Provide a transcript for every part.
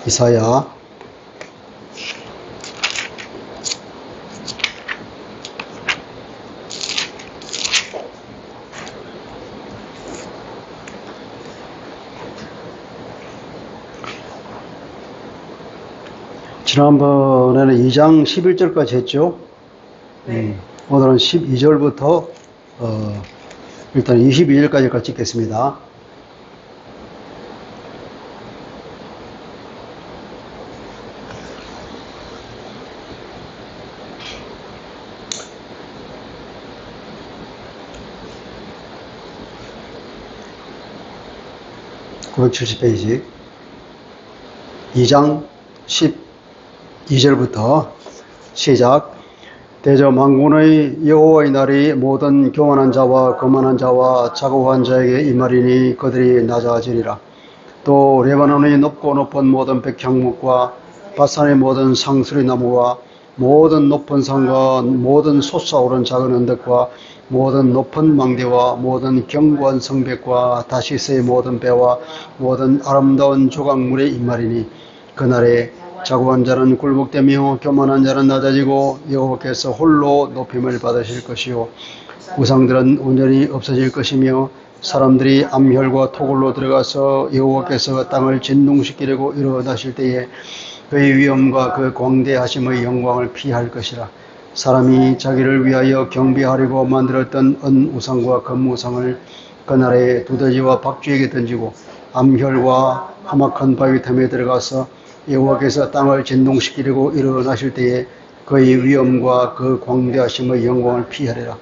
이사야 지난번에는 2장 11절까지 했죠. 오늘은 12절부터 일단 22절까지 같이 읽겠습니다. (970페이지) 2장 12절부터 시작. 대저 만군의 여호와의 날이 모든 교만한 자와 거만한 자와 자고한 자에게 임하리니 그들이 낮아지리라. 또 레바논의 높고 높은 모든 백향목과 바산의 모든 상수리 나무와 모든 높은 산과 모든 솟아오른 작은 언덕과 모든 높은 망대와 모든 견고한 성벽과 다시스의 모든 배와 모든 아름다운 조각물에 임하리니 그날에 자고한 자는 굴복되며 교만한 자는 낮아지고 여호와께서 홀로 높임을 받으실 것이요 우상들은 온전히 없어질 것이며 사람들이 암혈과 토굴로 들어가서 여호와께서 땅을 진동시키려고 일어나실 때에 그의 위엄과 그 광대하심의 영광을 피할 것이라. 사람이 자기를 위하여 경배하려고 만들었던 은우상과 금우상을 그날에 두더지와 박쥐에게 던지고 암혈과 험악한 바위 틈에 들어가서 여호와께서 땅을 진동시키려고 일어나실 때에 그의 위엄과 그 광대하심의 영광을 피하리라.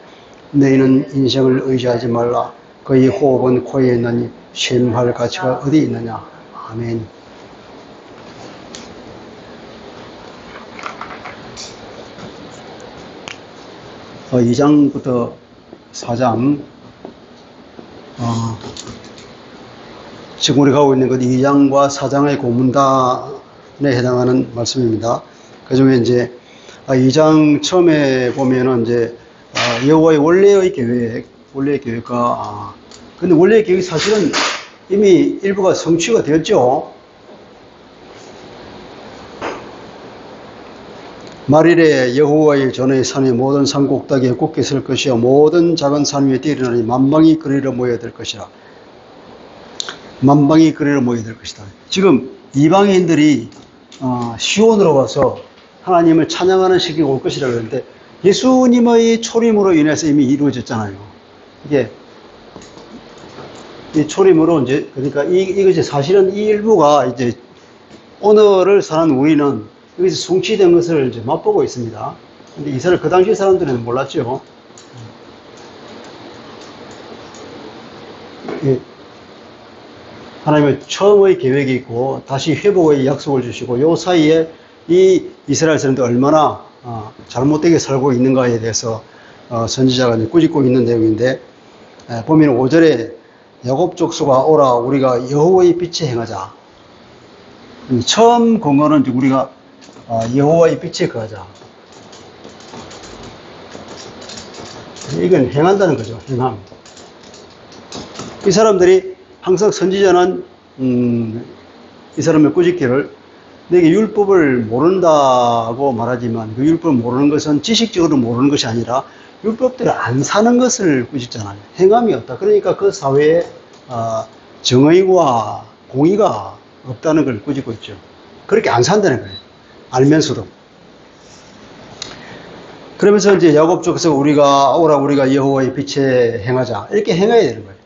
너희는 인생을 의지하지 말라. 그의 호흡은 코에 있느니 쉼할 가치가 어디 있느냐. 아멘. 어, 2장부터 4장 지금 우리가 하고 있는 것 2장과 4장의 고문단에 해당하는 말씀입니다. 그 중에 이제 2장 처음에 보면은 이제 여호와의 원래의 계획과 근데 원래의 계획이 사실은 이미 일부가 성취가 되었죠. 말일에 여호와의 전의 산의 모든 산 꼭대기에 굳게 설 것이요 모든 작은 산 위에 뛰어나니 만방이 그리로 모여들 것이라. 만방이 그리로 모여들 것이다. 지금 이방인들이 시온으로 와서 하나님을 찬양하는 시기가 올 것이라고 그러는데 예수님의 초림으로 인해서 이미 이루어졌잖아요. 이게 이 초림으로 이제 그러니까 이것이 사실은 이 일부가 이제 오늘을 사는 우리는 여기서 성취된 것을 이제 맛보고 있습니다. 근데 이스라엘 그 당시 사람들은 몰랐죠. 하나님의 처음의 계획이 있고 다시 회복의 약속을 주시고 요 사이에 이 이스라엘 사람들이 얼마나 잘못되게 살고 있는가에 대해서 선지자가 이제 꾸짖고 있는 내용인데 보면 5절에 야곱 족속아 오라 우리가 여호와의 빛에 행하자. 처음 근거는 이제 우리가 여호와의 빛에 거하자. 이건 행한다는 거죠. 행함. 이 사람들이 항상 선지자는 이 사람의 꾸짖기를 내게 율법을 모른다고 말하지만 그 율법을 모르는 것은 지식적으로 모르는 것이 아니라 율법대로 안 사는 것을 꾸짖잖아요. 행함이 없다. 그러니까 그 사회에 정의와 공의가 없다는 걸 꾸짖고 있죠. 그렇게 안 산다는 거예요. 알면서도. 그러면서 이제 야곱 쪽에서 우리가 여호와의 빛에 행하자. 이렇게 행해야 되는 거예요.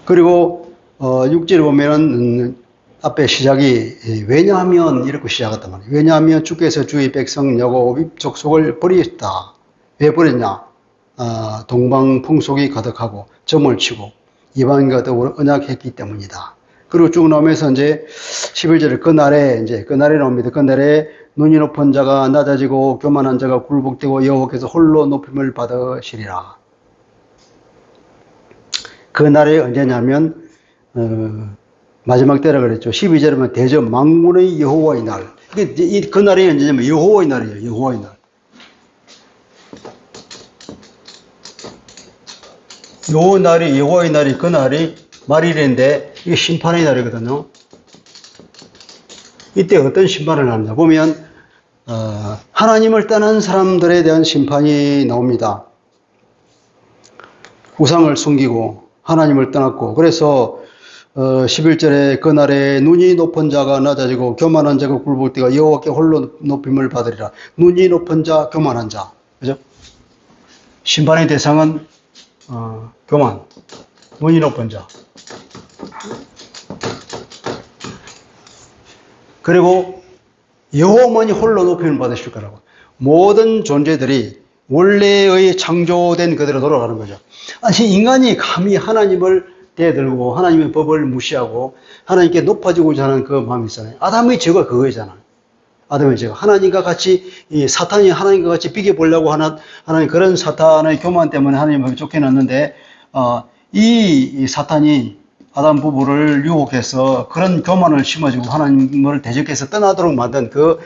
그리고 6절에 보면은 앞에 시작이 왜냐하면 이렇게 시작했단 말이에요. 왜냐하면 주께서 주의 백성 야곱 족속을 버리셨다. 왜 버렸냐? 동방 풍속이 가득하고 점을 치고 이방인과 더불어 언약했기 때문이다. 그리고 쭉 나오면서 이제 11절에 그날에 나옵니다. 그날에 눈이 높은 자가 낮아지고 교만한 자가 굴복되고 여호와께서 홀로 높임을 받으시리라. 그날이 언제냐면 마지막 때라 그랬죠. 12절에 보면 대저 만군의 여호와의 날. 그날이 언제냐면 여호와의 날이에요. 여호와의 날. 여호와의 날이 그날이 말일인데 이게 심판의 날이거든요. 이때 어떤 심판을 하느냐 보면 하나님을 떠난 사람들에 대한 심판이 나옵니다. 우상을 숨기고 하나님을 떠났고, 그래서 11절에 그날에 눈이 높은 자가 낮아지고 교만한 자가 굴복할 때가 여호와께 홀로 높임을 받으리라. 눈이 높은 자, 교만한 자, 그죠? 심판의 대상은 교만, 눈이 높은 자. 그리고 영원히 홀로 높임을 받으실 거라고. 모든 존재들이 원래의 창조된 그대로 돌아가는 거죠. 아니, 인간이 감히 하나님을 대들고 하나님의 법을 무시하고 하나님께 높아지고자 하는 그 마음이 있잖아요. 아담의 죄가 그거잖아요. 아담의 죄가 하나님과 같이, 사탄이 하나님과 같이 비교보려고 하는 그런 사탄의 교만 때문에 하나님을 쫓겨났는데, 이 사탄이 아담 부부를 유혹해서 그런 교만을 심어주고 하나님을 대적해서 떠나도록 만든 그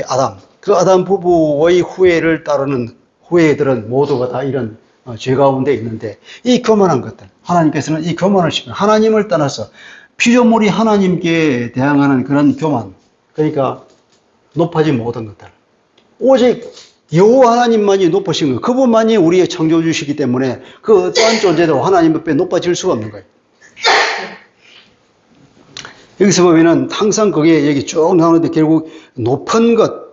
아담 부부의 후예를 따르는 후예들은 모두가 다 이런 죄 가운데 있는데, 이 교만한 것들, 하나님께서는 이 교만을 심어 하나님을 떠나서 피조물이 하나님께 대항하는 그런 교만, 그러니까 높아진 모든 것들, 오직 여호와 하나님만이 높으신 거예요. 그분만이 우리의 창조주시기 때문에 그 어떠한 존재도 하나님 앞에 높아질 수가 없는 거예요. 여기서 보면은 항상 그게 여기 쭉 나오는데, 결국 높은 것,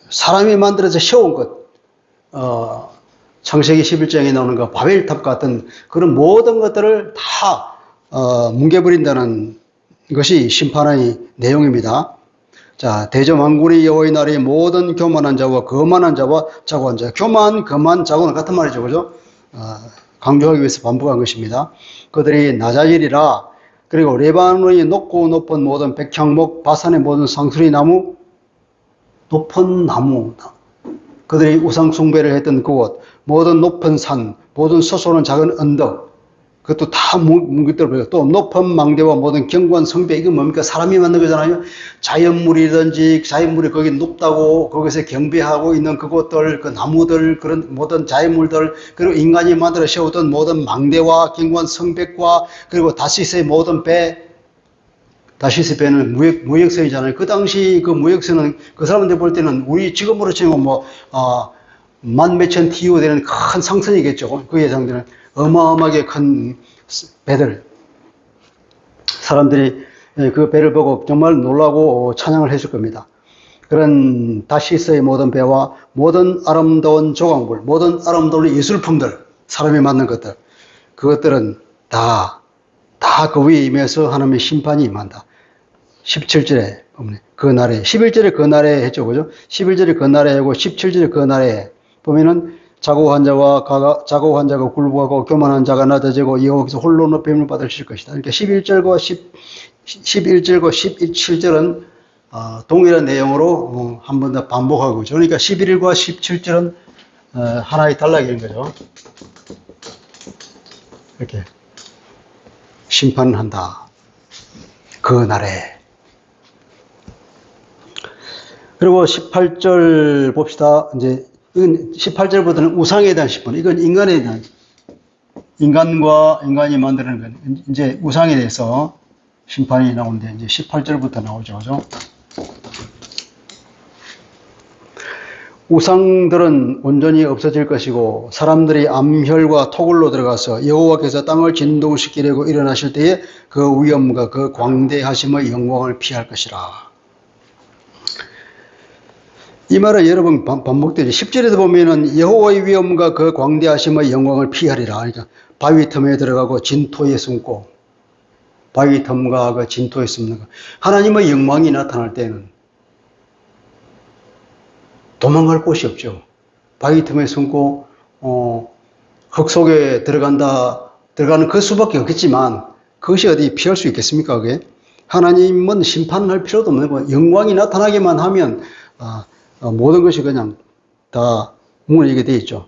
사람이 만들어서 세운 것, 창세기 11장에 나오는 그 바벨탑 같은 그런 모든 것들을 다 뭉개버린다는 것이 심판의 내용입니다. 자, 대저만군의 여호와의 날에 모든 교만한 자와 거만한 자와 자고한 자. 교만, 거만, 자고는 같은 말이죠, 그죠? 강조하기 위해서 반복한 것입니다. 그들이 낮아지리라. 그리고 레바논이 높고 높은 모든 백향목, 바산의 모든 상수리 나무, 높은 나무, 그들이 우상 숭배를 했던 그곳, 모든 높은 산, 모든 솟아오는 작은 언덕, 그것도 다 뭉개뜨려. 또 높은 망대와 모든 견고한 성벽, 이거 뭡니까? 사람이 만든 거잖아요. 자연물이든지, 자연물이 거기 높다고 거기서 경배하고 있는 그곳들, 그 나무들, 그런 모든 자연물들, 그리고 인간이 만들어 세우던 모든 망대와 견고한 성벽과, 그리고 다시스의 모든 배, 다시스 배는 무역선이잖아요. 그 당시 그 무역선은 그 사람들 볼 때는 우리 지금으로 치면 만 몇천 TU 되는 큰 상선이겠죠. 그 예상되는 어마어마하게 큰 배들. 사람들이 그 배를 보고 정말 놀라고 찬양을 했을 겁니다. 그런 다시스의 모든 배와 모든 아름다운 조각물, 모든 아름다운 예술품들, 사람이 만든 것들, 그것들은 다 그 위에 임해서 하나님의 심판이 임한다. 17절에 보면 그 날에, 11절에 그 날에 했죠, 그죠? 11절에 그 날에 하고 17절에 그 날에 보면은 자고한 자가 굴복하고 교만한 자가 낮아지고 여호와께서 홀로 높임을 받으실 것이다. 그러니까 11절과 17절은 동일한 내용으로 한 번 더 반복하고 있죠. 그러니까 11일과 17절은 하나의 단락인 거죠. 이렇게 심판한다. 그 날에. 그리고 18절 봅시다. 이제 이건 18절부터는 우상에 대한 심판. 이건 인간에 대한, 인간이 만드는 건 이제 우상에 대해서 심판이 나오는데, 이제 18절부터 나오죠, 그죠? 우상들은 온전히 없어질 것이고 사람들이 암혈과 토굴로 들어가서 여호와께서 땅을 진동시키려고 일어나실 때에 그 위엄과 그 광대하심의 영광을 피할 것이라. 이 말은 여러 번 반복되죠. 10절에도 보면은 여호와의 위엄과 그 광대하심의 영광을 피하리라. 그러니까 바위 틈에 들어가고 진토에 숨고, 바위 틈과 그 진토에 숨는 거. 하나님의 영광이 나타날 때는 도망갈 곳이 없죠. 바위 틈에 숨고 흙 속에 들어가는 그 수밖에 없겠지만 그것이 어디 피할 수 있겠습니까? 그게? 하나님은 심판할 필요도 없는 거예요. 영광이 나타나기만 하면 모든 것이 그냥 다 무너지게 되어 있죠.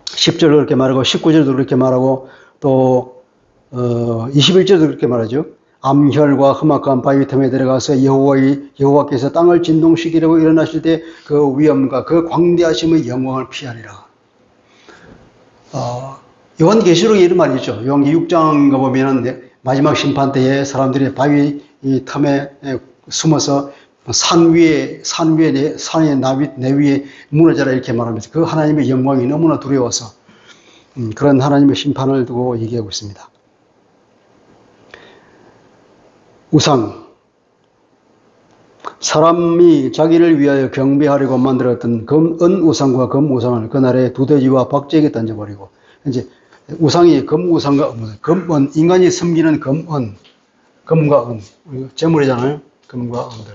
10절도 그렇게 말하고 19절도 그렇게 말하고 또 21절도 그렇게 말하죠. 암혈과 험악한 바위 틈에 들어가서 여호와께서 땅을 진동시키려고 일어나실 때 그 위엄과 그 광대하심의 영광을 피하리라. 요한계시록에 이런 말이 있죠. 요한계시록 6장 가보면은 마지막 심판 때에 사람들이 바위 틈에 숨어서 산의 내 위에 무너져라 이렇게 말하면서 그 하나님의 영광이 너무나 두려워서 그런 하나님의 심판을 두고 얘기하고 있습니다. 우상. 사람이 자기를 위하여 경배하려고 만들었던 은 우상과 금 우상을 그날에 두더지와 박쥐에게 던져버리고, 이제 우상이 금 우상과 금은, 인간이 섬기는 금은, 금과 은, 재물이잖아요. 금과 은들.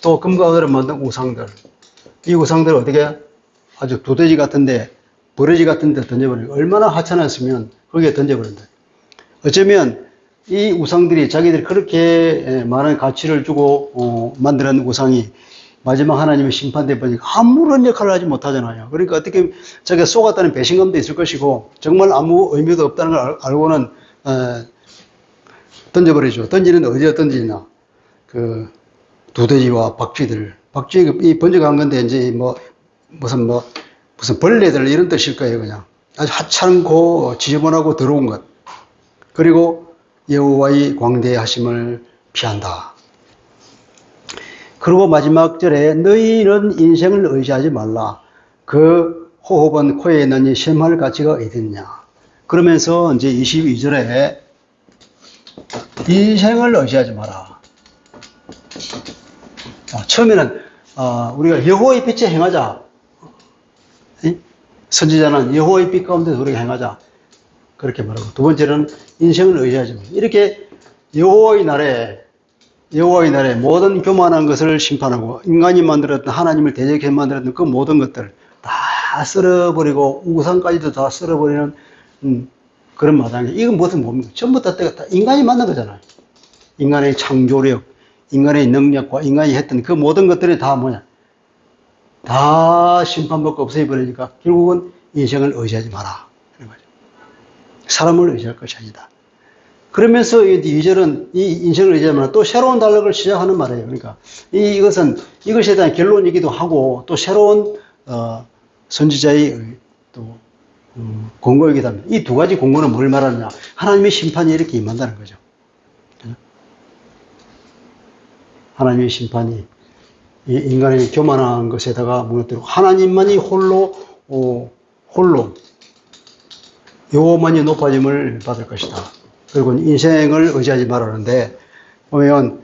또 금과 은을 만든 우상들. 이 우상들을 어떻게 아주 두더지 같은데, 버러지 같은데 던져버리고, 얼마나 하찮았으면 거기에 던져버린다. 어쩌면 이 우상들이 자기들이 그렇게 많은 가치를 주고 만드는 우상이 마지막 하나님의 심판대 보니까 아무런 역할을 하지 못하잖아요. 그러니까 어떻게 자기가 속았다는 배신감도 있을 것이고 정말 아무 의미도 없다는 걸 알고는 던져버리죠. 던지는데 어디에 던지나? 그 두더지와 박쥐들. 박쥐 번져간 건데 이제 무슨 벌레들 이런 뜻일 거예요. 그냥 아주 하찮고 지저분하고 더러운 것. 그리고 여호와의 광대하심을 피한다. 그리고 마지막 절에 너희는 인생을 의지하지 말라. 그 호흡은 코에 있느니 셈할 가치가 어딨냐. 그러면서 이제 22절에 인생을 의지하지 마라. 처음에는 우리가 여호와의 빛에 행하자. 선지자는 여호와의 빛 가운데서 우리가 행하자. 그렇게 말하고, 두 번째는 인생을 의지하지 마. 이렇게 여호와의 날에 모든 교만한 것을 심판하고 인간이 만들었던, 하나님을 대적해 만들었던 그 모든 것들 다 쓸어버리고 우상까지도 다 쓸어버리는 그런 마당에, 이건 무슨 뭡니까? 전부 다 인간이 만든 거잖아요. 인간의 창조력, 인간의 능력과 인간이 했던 그 모든 것들이 다 뭐냐? 다 심판받고 없애버리니까 결국은 인생을 의지하지 마라. 사람을 의지할 것이 아니다. 그러면서 이 2절은 이 인생을 의지하면 또 새로운 단락을 시작하는 말이에요. 그러니까 이것에 대한 결론이기도 하고 또 새로운 선지자의 또 공고이기도 합니다. 이 두 가지 공고는 뭘 말하느냐? 하나님의 심판이 이렇게 임한다는 거죠. 하나님의 심판이 이 인간의 교만한 것에다가 무너뜨리고 하나님만이 홀로 여호와만이 높아짐을 받을 것이다. 그리고 인생을 의지하지 말라는데 보면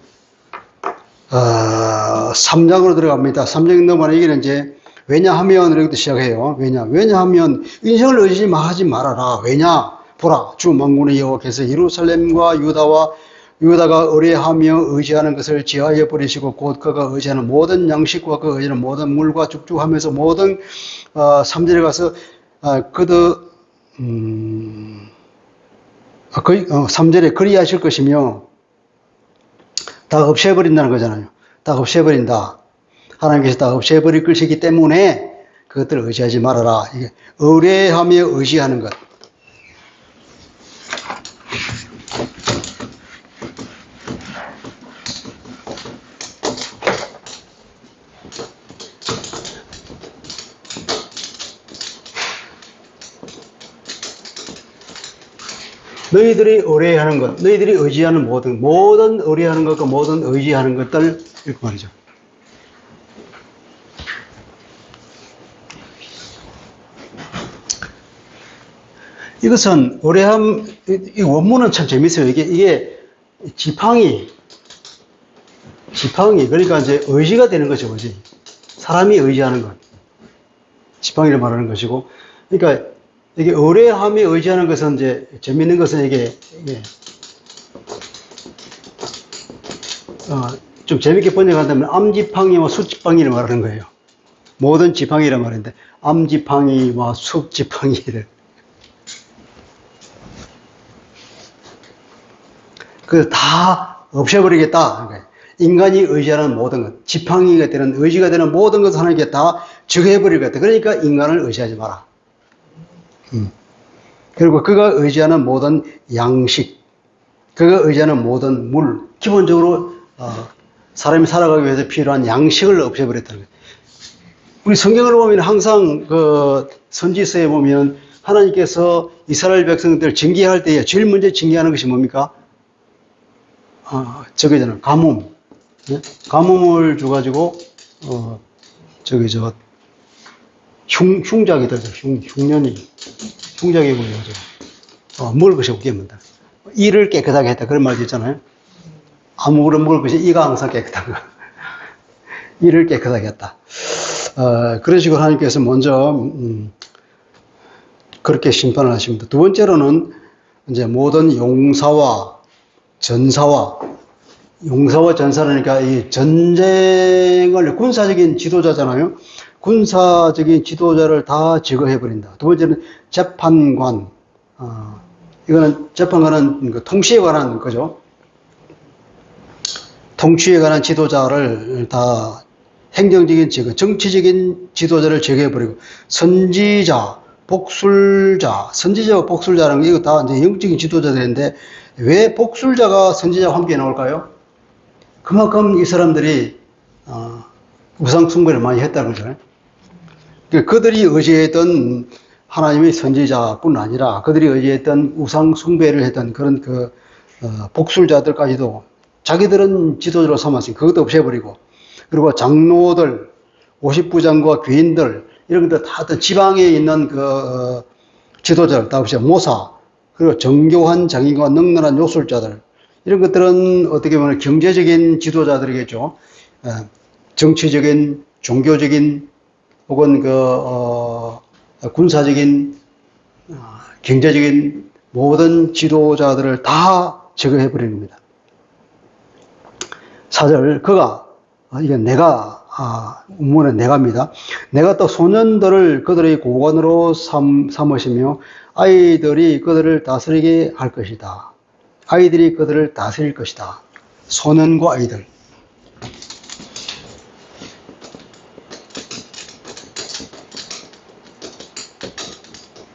3장으로 들어갑니다. 3장 넘어가는 얘기는 이제 왜냐하면 이렇게 시작해요. 왜냐하면 인생을 의지하지 말아라. 왜냐? 보라, 주 만군의 여호와께서 예루살렘과 유다가 의뢰하며 의지하는 것을 제하여 버리시고 곧 그가 의지하는 모든 양식과 그 의지하는 모든 물과 죽죽하면서 모든 3절에 가서 3절에 그리하실 것이며 다 없애버린다는 거잖아요. 다 없애버린다. 하나님께서 다 없애버릴 것이기 때문에 그것들을 의지하지 말아라. 이게 의뢰하며 의지하는 것. 너희들이 의뢰하는 것, 너희들이 의지하는 모든 의뢰하는 것과 모든 의지하는 것들, 이렇게 말이죠. 이것은 이 원문은 참 재밌어요. 이게 지팡이, 그러니까 이제 의지가 되는 거죠, 의지. 사람이 의지하는 것. 지팡이를 말하는 것이고, 그러니까 이게 의뢰하며 의지하는 것은 이제 재밌는 것은 이게 좀 재밌게 번역한다면 암지팡이와 숫지팡이를 말하는 거예요. 모든 지팡이란 말인데 암지팡이와 숫지팡이를 그 다 없애버리겠다. 인간이 의지하는 모든 것, 지팡이가 되는 의지가 되는 모든 것을 하나님께 다 적해버리겠다. 그러니까 인간을 의지하지 마라. 그리고 그가 의지하는 모든 양식, 그가 의지하는 모든 물, 기본적으로 사람이 살아가기 위해서 필요한 양식을 없애버렸다는 거예요. 우리 성경을 보면 항상 그 선지서에 보면 하나님께서 이스라엘 백성들 징계할 때에 제일 먼저 징계하는 것이 뭡니까? 저거잖아요. 가뭄. 예? 가뭄을 줘가지고, 흉작이 들죠. 흉년이. 흉작이 걸려가지고, 먹을 것이 없게 합니다. 이를 깨끗하게 했다. 그런 말도 있잖아요. 아무거나 먹을 것이 이가 항상 깨끗한 거. 이를 깨끗하게 했다. 그런 식으로 하나님께서 먼저, 그렇게 심판을 하십니다. 두 번째로는, 이제 모든 용사와 전사라니까 이 전쟁을, 군사적인 지도자잖아요. 군사적인 지도자를 다 제거해버린다. 두 번째는 재판관, 이거는 재판관은 그 통치에 관한 거죠. 통치에 관한 지도자를 다 행정적인 제거, 정치적인 지도자를 제거해버리고 선지자, 복술자, 선지자와 복술자라는 게 이거 다 이제 영적인 지도자들인데 왜 복술자가 선지자와 함께 나올까요? 그만큼 이 사람들이 우상 숭배를 많이 했다는 거잖아요. 그들이 의지했던 하나님의 선지자뿐 아니라 그들이 의지했던 우상 숭배를 했던 그런 복술자들까지도 자기들은 지도자로 삼았으니 그것도 없애버리고, 그리고 장로들, 50부장과 귀인들 이런 것들 다 어떤 지방에 있는 지도자들 다 없애고, 모사, 그리고 정교한 장인과 능란한 요술자들, 이런 것들은 어떻게 보면 경제적인 지도자들이겠죠. 정치적인, 종교적인, 혹은 군사적인, 경제적인 모든 지도자들을 다 제거해버리는 겁니다. 4절, 이게 운문은 내가입니다. 내가 또 소년들을 그들의 고관으로 삼으시며 아이들이 그들을 다스리게 할 것이다. 아이들이 그들을 다스릴 것이다. 소년과 아이들.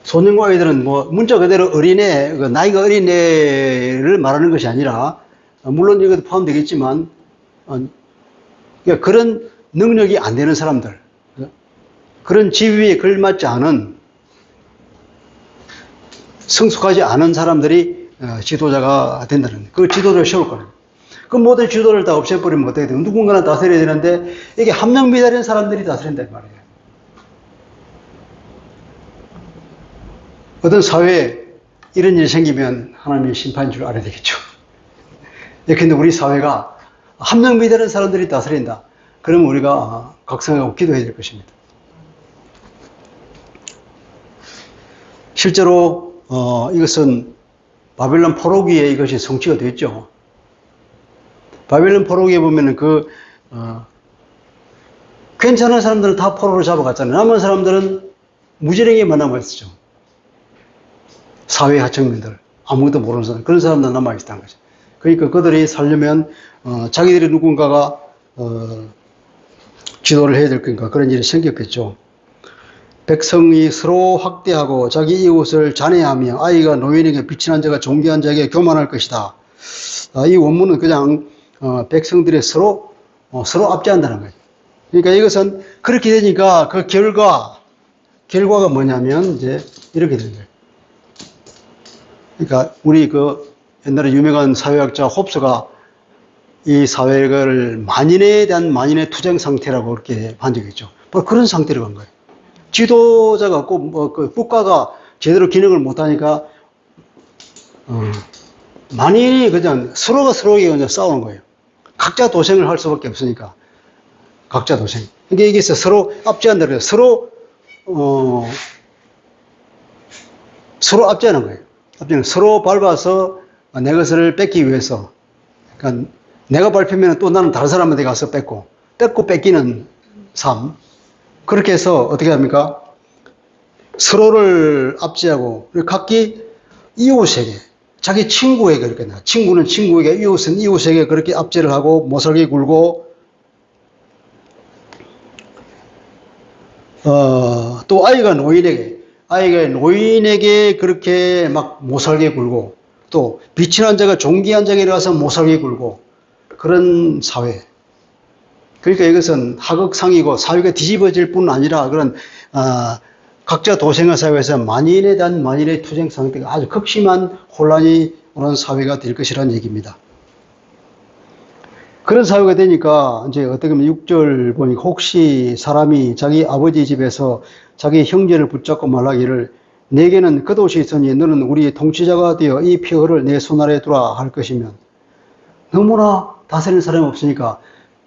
소년과 아이들은 문자 그대로 어린애, 나이가 어린애를 말하는 것이 아니라, 물론 이것도 포함되겠지만, 그러니까 그런 능력이 안 되는 사람들, 그런 지위에 걸맞지 않은, 성숙하지 않은 사람들이 지도자가 된다는, 그 지도자를 세울 거예요. 그 모든 지도를 다 없애버리면 어떻게 돼요? 누군가는 다스려야 되는데, 이게 함량미달인 사람들이 다스린단 말이에요. 어떤 사회에 이런 일이 생기면 하나님의 심판인 줄 알아야 되겠죠. 근데 우리 사회가 함량미달인 사람들이 다스린다. 그러면 우리가 각성하고 기도해야 될 것입니다. 실제로 이것은 바벨론 포로기에 이것이 성취가 됐죠. 바벨론 포로기에 보면은 괜찮은 사람들은 다 포로로 잡아갔잖아요. 남은 사람들은 무지랭이만 남아있었죠. 사회 하층민들, 아무것도 모르는 사람, 그런 사람들 남아있었다는 거죠. 그러니까 그들이 살려면 자기들이 누군가가 지도를 해야 될 거니까 그런 일이 생겼겠죠. 백성이 서로 학대하고 자기 이웃을 잔해하며 아이가 노인에게 비친한 자가 존귀한 자에게 교만할 것이다. 이 원문은 그냥 백성들이 서로 압제한다는 거예요. 그러니까 이것은 그렇게 되니까 그 결과가 뭐냐면 이제 이렇게 되는 거예요. 그러니까 우리 옛날에 유명한 사회학자 홉스가 이 사회를 만인에 대한 만인의 투쟁 상태라고 그렇게 한 적이 있죠. 바로 그런 상태로 간 거예요. 지도자가 없고 국가가 제대로 기능을 못하니까 만인이 그냥 서로가 서로에게 그냥 싸우는 거예요. 각자 도생을 할 수밖에 없으니까. 각자 도생. 그러니까 이게 서로 압제한다 그래요. 서로 압제하는 거예요. 서로 밟아서 내 것을 뺏기 위해서. 그러니까 내가 밟히면 또 나는 다른 사람한테 가서 뺏고 뺏기는 삶. 그렇게 해서 어떻게 합니까? 서로를 압제하고, 그리고 각기 이웃에게, 자기 친구에게 그렇게 나. 친구는 친구에게, 이웃은 이웃에게 그렇게 압제를 하고, 모살게 굴고, 또 아이가 노인에게 그렇게 막 모살게 굴고, 또 비친한 자가 존귀한 자에게 가서 모살게 굴고, 그런 사회. 그러니까 이것은 하극상이고 사회가 뒤집어질 뿐 아니라 그런 각자 도생의 사회에서 만인에 대한 만인의 투쟁 상태가 아주 극심한 혼란이 오는 사회가 될 것이라는 얘기입니다. 그런 사회가 되니까 이제 어떻게 보면 6절 보니까 혹시 사람이 자기 아버지 집에서 자기 형제를 붙잡고 말하기를 내게는 겉옷이 있으니 너는 우리의 통치자가 되어 이 표를 내 손 아래 두라 할 것이면 너무나 다스리는 사람이 없으니까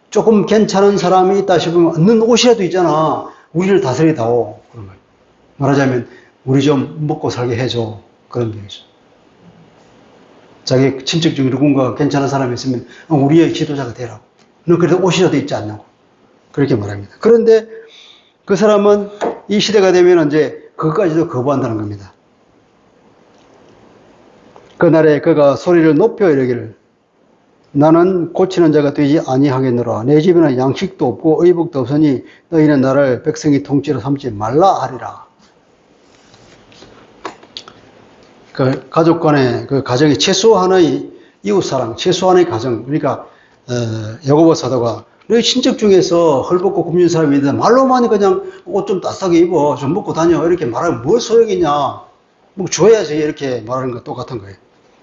조금 괜찮은 사람이 있다 싶으면 넌 옷이라도 있잖아. 우리를 다스리다오. 그런 거예요. 말하자면 우리 좀 먹고 살게 해줘. 그런 얘기죠. 자기 친척 중에 누군가 괜찮은 사람이 있으면 우리의 지도자가 되라고. 너 그래도 옷이라도 있지 않냐고. 그렇게 말합니다. 그런데 그 사람은 이 시대가 되면 이제 그것까지도 거부한다는 겁니다. 그날에 그가 소리를 높여 이르기를 나는 고치는 자가 되지 아니하겠노라. 내 집에는 양식도 없고 의복도 없으니 너희는 나를 백성이 통치로 삼지 말라 하리라. 그 가족 간의 그 가정이 최소한의 이웃사랑, 최소한의 가정. 그러니까 야고보 사도가 너희 친척 중에서 헐벗고 굶는 사람이 있는데 말로만 그냥 옷 좀 따뜻하게 입어, 좀 먹고 다녀 이렇게 말하면 뭘 소용이냐. 뭐 줘야지 이렇게 말하는 거 똑같은 거예요.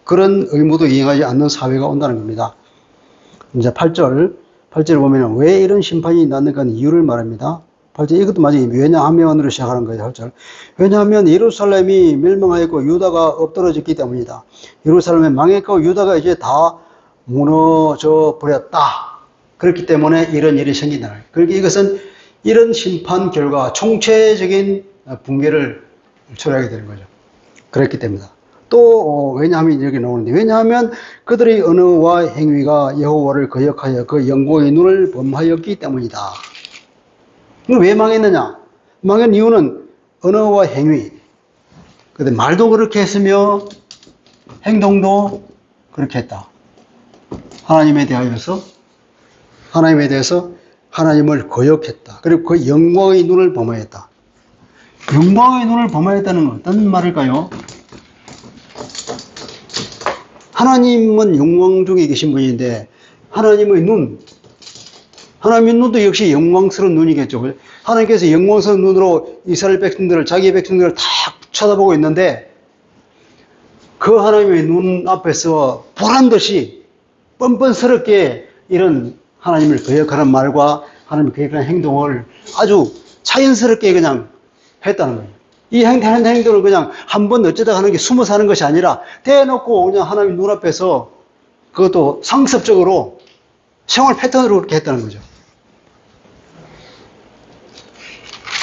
그런 의무도 이행하지 않는 사회가 온다는 겁니다. 이제 8절을 보면 왜 이런 심판이 났는가 하는 이유를 말합니다. 8절 이것도 맞아요. 왜냐하면으로 시작하는 거예요. 8절. 왜냐하면 예루살렘이 멸망하였고 유다가 엎드러졌기 때문이다. 예루살렘이 망했고 유다가 이제 다 무너져 버렸다. 그렇기 때문에 이런 일이 생긴다. 그러니까 이것은 이런 심판 결과 총체적인 붕괴를 초래하게 되는 거죠. 그렇기 때문이다. 또 왜냐하면 여기 나오는데 왜냐하면 그들의 언어와 행위가 여호와를 거역하여 그 영광의 눈을 범하였기 때문이다. 왜 망했느냐? 망한 이유는 언어와 행위. 근데 말도 그렇게 했으며 행동도 그렇게 했다. 하나님에 대해서 하나님을 거역했다. 그리고 그 영광의 눈을 범하였다. 영광의 눈을 범하였다는 건 어떤 말일까요? 하나님은 영광 중에 계신 분인데 하나님의 눈도 역시 영광스러운 눈이겠죠. 하나님께서 영광스러운 눈으로 이스라엘 백성들을, 자기 백성들을 다 쳐다보고 있는데 그 하나님의 눈 앞에서 보란듯이 뻔뻔스럽게 이런 하나님을 거역하는 말과 하나님을 거역하는 행동을 아주 자연스럽게 그냥 했다는 거예요. 이 행동을 그냥 한번 어쩌다 하는 게 숨어서 하는 것이 아니라 대놓고 그냥 하나님 눈앞에서 그것도 상습적으로 생활 패턴으로 그렇게 했다는 거죠.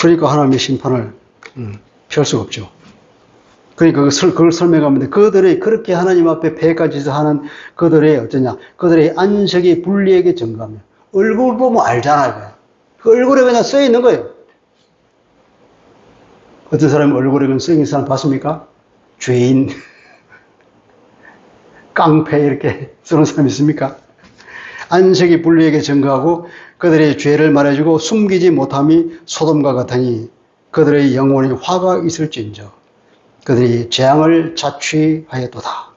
그러니까 하나님의 심판을 피할 수가 없죠. 그러니까 그걸 설명하는데 그들의 그렇게 하나님 앞에 패까지 하는 그들의 어쩌냐 그들의 안식이 불리에게 증가하며 얼굴 보면 알잖아요. 그 얼굴에 그냥 써 있는 거예요. 어떤 사람이 얼굴에 그냥 써 있는 사람 봤습니까? 죄인, 깡패 이렇게 쓰는 사람 있습니까? 안식이 불리에게 증가하고 그들의 죄를 말해주고 숨기지 못함이 소돔과 같으니 그들의 영혼에 화가 있을진저 그들이 재앙을 자취하였도다.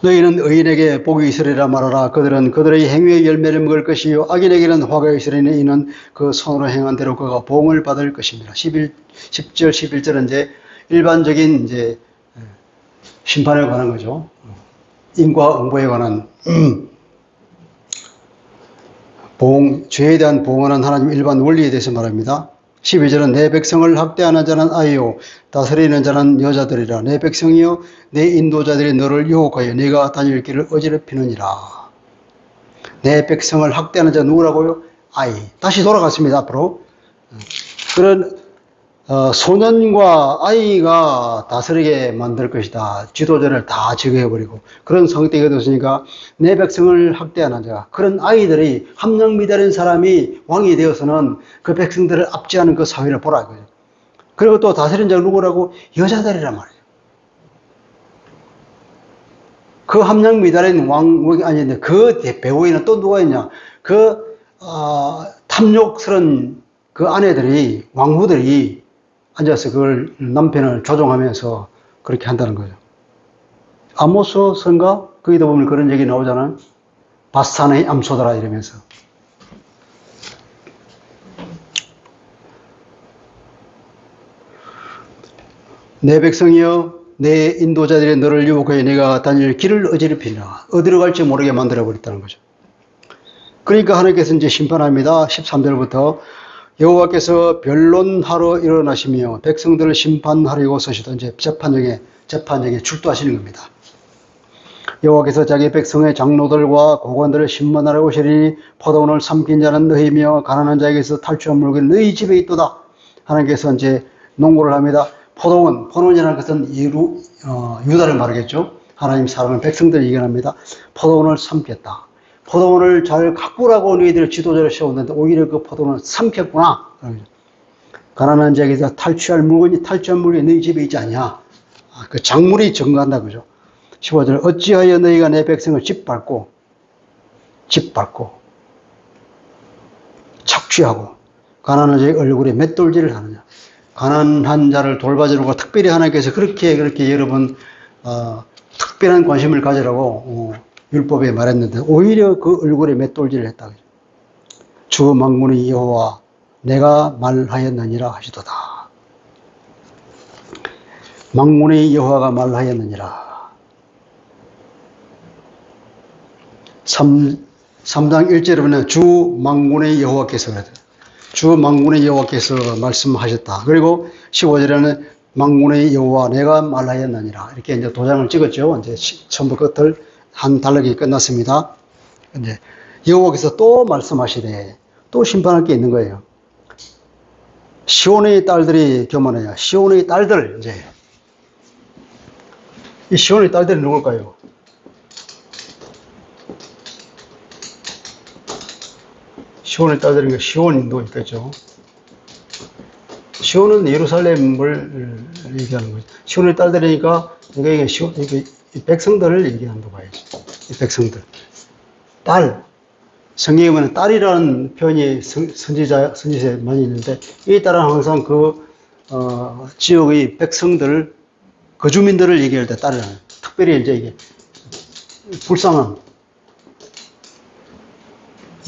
너희는 의인에게 복이 있으리라 말하라. 그들은 그들의 행위의 열매를 먹을 것이요 악인에게는 화가 있으리니 이는 그 손으로 행한 대로 그가 보응을 받을 것입니다. 10절 11절은 이제 일반적인 이제 심판에 관한 거죠. 인과응보에 관한 죄에 대한 보응하는 하나님 일반 원리에 대해서 말합니다. 12절은 내 백성을 학대하는 자는 아이요 다스리는 자는 여자들이라. 내 백성이요 내 인도자들이 너를 유혹하여 네가 다닐 길을 어지럽히느니라. 내 백성을 학대하는 자 누구라고요? 아이. 다시 돌아갔습니다. 앞으로. 그런 소년과 아이가 다스리게 만들 것이다. 지도자를 다 제거해버리고 그런 상태가 됐으니까 내 백성을 학대하는 자 그런 아이들이 함량미달인 사람이 왕이 되어서는 그 백성들을 압제하는 그 사회를 보라 이거죠. 그리고 또 다스리는 자가 누구라고? 여자들이란 말이에요. 그 함량미달인 왕이 아닌데 그 배후에는 또 누가 있냐? 그 탐욕스러운 그 아내들이 왕후들이 앉아서 그걸 남편을 조종하면서 그렇게 한다는 거죠. 아모스서인가? 거기다 보면 그런 얘기 나오잖아요. 바산의 암소들아 이러면서. 내 백성이여 내 인도자들이 너를 유혹하여 네가 다닐 길을 어지럽히라. 어디로 갈지 모르게 만들어 버렸다는 거죠. 그러니까 하나님께서 이제 심판합니다. 13절부터 여호와께서 변론하러 일어나시며 백성들을 심판하려고 서시던 이제 재판정에 출두하시는 겁니다. 여호와께서 자기 백성의 장로들과 고관들을 심판하러 오시리니 포도원을 삼킨 자는 너희며 가난한 자에게서 탈취한 물건이 너희 집에 있도다. 하나님께서 이제 농고를 합니다. 포도원이라는 것은 유다를 말하겠죠. 하나님 사랑하는 백성들을 얘기합니다. 포도원을 삼켰다. 포도원을 잘 가꾸라고 너희들 지도자를 세웠는데 오히려 그 포도원을 삼켰구나. 가난한 자에게서 탈취한 물건이 너희 집에 있지 않냐. 그 작물이 증가한다 그죠. 15절 어찌하여 너희가 내 백성을 짓밟고 착취하고 가난한 자의 얼굴에 맷돌질을 하느냐. 가난한 자를 돌봐주려고 특별히 하나님께서 그렇게 여러분 특별한 관심을 가지라고 율법에 말했는데 오히려 그 얼굴에 맷돌질을 했다. 주 만군의 여호와 내가 말하였느니라 하시도다. 만군의 여호와가 말하였느니라. 3장 1절에 보면 주 만군의 여호와께서 주 만군의 여호와께서 말씀하셨다. 그리고 15절에는 만군의 여호와 내가 말하였느니라. 이렇게 이제 도장을 찍었죠. 이제 처음부터 끝을 한 달락이 끝났습니다. 이제 여호와께서 또 말씀하시되 또 심판할 게 있는 거예요. 시온의 딸들이 교만해요. 시온의 딸들 이제 이 시온의 딸들이 누굴까요? 시온의 딸들은 시온도 있겠죠. 시온은 예루살렘을 얘기하는 거죠. 시온의 딸들이니까 이게 백성들을 얘기한다고 봐야지. 이 백성들. 딸. 성경에 보면 딸이라는 표현이 선지서에 많이 있는데 이 딸은 항상 그 지역의 백성들, 거주민들을 얘기할 때 딸이라는. 특별히 이제 이게 불쌍한